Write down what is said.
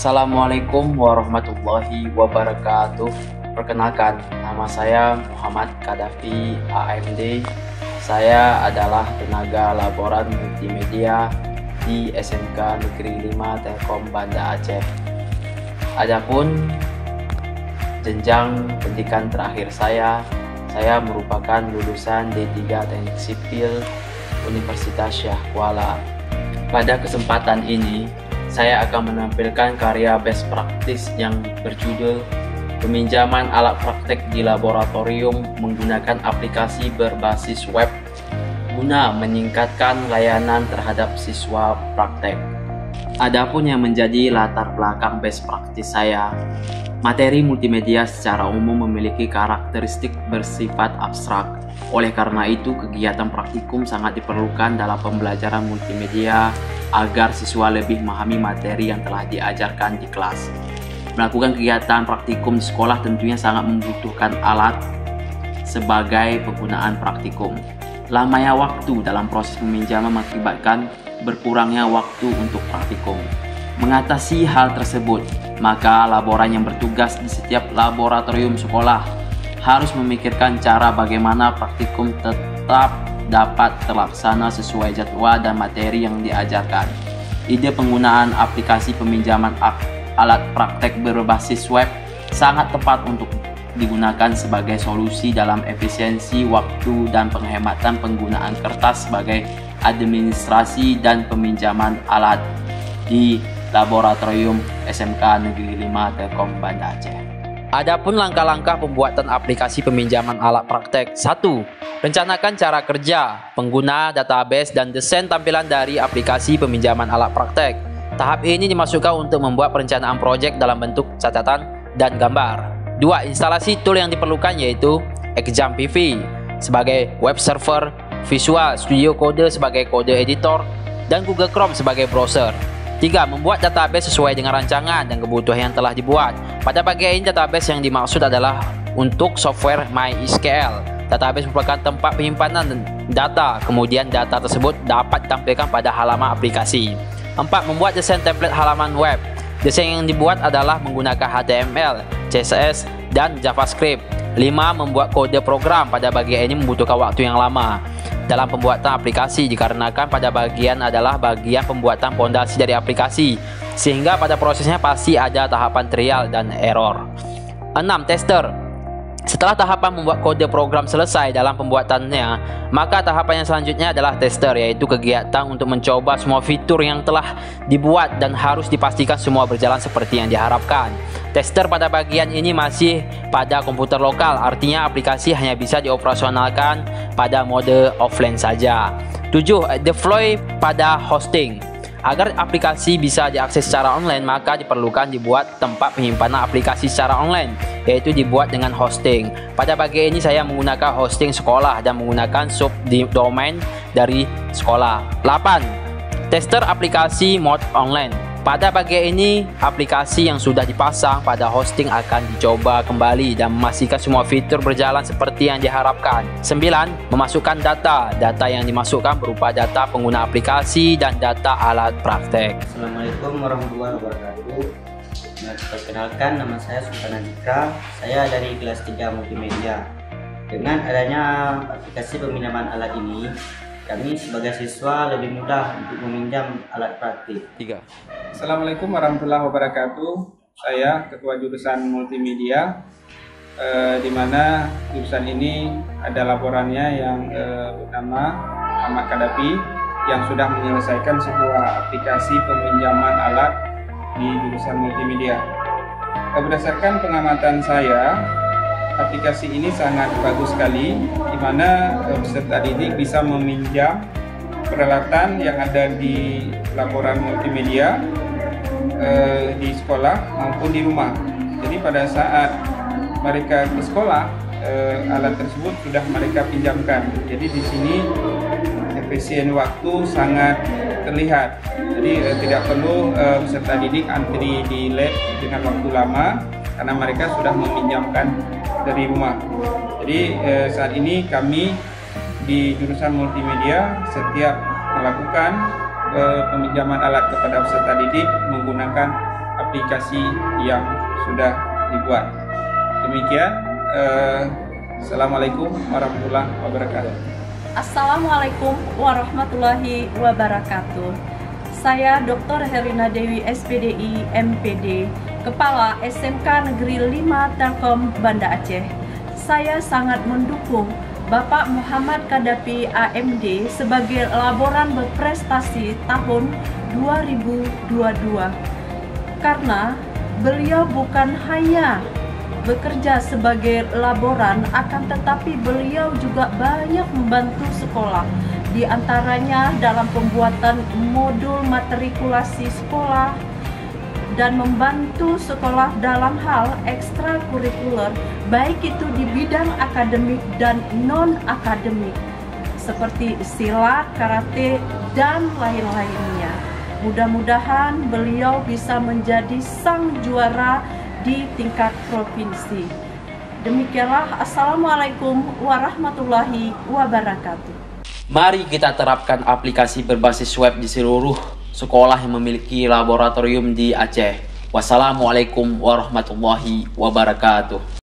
Assalamualaikum warahmatullahi wabarakatuh. Perkenalkan, nama saya Muhammad Kadafi AMD. Saya adalah tenaga laboran multimedia di SMK Negeri 5 Telkom Banda Aceh. Adapun jenjang pendidikan terakhir saya merupakan lulusan D3 Teknik Sipil Universitas Syah Kuala. Pada kesempatan ini, saya akan menampilkan karya best practice yang berjudul Peminjaman Alat Praktek di Laboratorium Menggunakan Aplikasi Berbasis Web guna meningkatkan layanan terhadap siswa praktek. Adapun yang menjadi latar belakang best practice saya, materi multimedia secara umum memiliki karakteristik bersifat abstrak. Oleh karena itu, kegiatan praktikum sangat diperlukan dalam pembelajaran multimedia agar siswa lebih memahami materi yang telah diajarkan di kelas. Melakukan kegiatan praktikum di sekolah tentunya sangat membutuhkan alat sebagai penggunaan praktikum. Lamanya waktu dalam proses peminjaman mengakibatkan berkurangnya waktu untuk praktikum. Mengatasi hal tersebut, maka laboran yang bertugas di setiap laboratorium sekolah harus memikirkan cara bagaimana praktikum tetap dapat terlaksana sesuai jadwal dan materi yang diajarkan. Ide penggunaan aplikasi peminjaman alat praktek berbasis web sangat tepat untuk digunakan sebagai solusi dalam efisiensi waktu dan penghematan penggunaan kertas sebagai administrasi dan peminjaman alat di Laboratorium SMK Negeri 5 Telkom Banda Aceh. Adapun langkah-langkah pembuatan aplikasi peminjaman alat praktek. 1. Rencanakan cara kerja, pengguna, database, dan desain tampilan dari aplikasi peminjaman alat praktek. Tahap ini dimasukkan untuk membuat perencanaan proyek dalam bentuk catatan dan gambar. 2. Instalasi tool yang diperlukan yaitu Exam PV sebagai web server, Visual Studio Code sebagai kode editor, dan Google Chrome sebagai browser. 3. Membuat database sesuai dengan rancangan dan kebutuhan yang telah dibuat. Pada bagian ini, database yang dimaksud adalah untuk software MySQL. Database merupakan tempat penyimpanan data, kemudian data tersebut dapat ditampilkan pada halaman aplikasi. 4. Membuat desain template halaman web. Desain yang dibuat adalah menggunakan HTML, CSS, dan JavaScript. 5. Membuat kode program. Pada bagian ini membutuhkan waktu yang lama dalam pembuatan aplikasi dikarenakan pada bagian adalah bagian pembuatan fondasi dari aplikasi, sehingga pada prosesnya pasti ada tahapan trial dan error. 6. Tester. Setelah tahapan membuat kode program selesai dalam pembuatannya, maka tahapan yang selanjutnya adalah tester, yaitu kegiatan untuk mencoba semua fitur yang telah dibuat dan harus dipastikan semua berjalan seperti yang diharapkan. Tester pada bagian ini masih pada komputer lokal, artinya aplikasi hanya bisa dioperasionalkan pada mode offline saja. 7. Deploy pada hosting. Agar aplikasi bisa diakses secara online, maka diperlukan dibuat tempat penyimpanan aplikasi secara online, yaitu dibuat dengan hosting. Pada bagian ini saya menggunakan hosting sekolah dan menggunakan subdomain dari sekolah. 8. Tester aplikasi mode online. Pada bagian ini, aplikasi yang sudah dipasang pada hosting akan dicoba kembali dan memastikan semua fitur berjalan seperti yang diharapkan. 9. Memasukkan data. Data yang dimasukkan berupa data pengguna aplikasi dan data alat praktek. Assalamualaikum warahmatullahi wabarakatuh. Perkenalkan, nama saya Sultan Andika. Saya dari kelas 3 multimedia. Dengan adanya aplikasi peminjaman alat ini, kami sebagai siswa lebih mudah untuk meminjam alat praktik. 3. Assalamualaikum warahmatullahi wabarakatuh. Saya ketua jurusan multimedia, di mana jurusan ini ada laporannya yang bernama Muhammad Kadafi yang sudah menyelesaikan sebuah aplikasi peminjaman alat di jurusan multimedia. Berdasarkan pengamatan saya, aplikasi ini sangat bagus sekali, di mana peserta didik bisa meminjam peralatan yang ada di laporan multimedia di sekolah maupun di rumah. Jadi pada saat mereka ke sekolah, alat tersebut sudah mereka pinjamkan. Jadi di sini efisien waktu sangat terlihat. Jadi tidak perlu peserta didik antri di lab dengan waktu lama karena mereka sudah meminjamkan dari rumah. Jadi saat ini kami di jurusan multimedia setiap melakukan peminjaman alat kepada peserta didik menggunakan aplikasi yang sudah dibuat. Demikian, Assalamualaikum warahmatullahi wabarakatuh. Assalamualaikum warahmatullahi wabarakatuh. Saya Dr. Herina Dewi SPDI MPD, Kepala SMK Negeri 5 Telkom Banda Aceh. Saya sangat mendukung Bapak Muhammad Kadapi AMD sebagai laboran berprestasi tahun 2022. Karena beliau bukan hanya bekerja sebagai laboran, akan tetapi beliau juga banyak membantu sekolah, di antaranya dalam pembuatan modul matrikulasi sekolah dan membantu sekolah dalam hal ekstrakurikuler, baik itu di bidang akademik dan non-akademik, seperti silat, karate, dan lain-lainnya. Mudah-mudahan beliau bisa menjadi sang juara di tingkat provinsi. Demikianlah, Assalamualaikum warahmatullahi wabarakatuh. Mari kita terapkan aplikasi berbasis web di seluruh sekolah yang memiliki laboratorium di Aceh. Wassalamualaikum warahmatullahi wabarakatuh.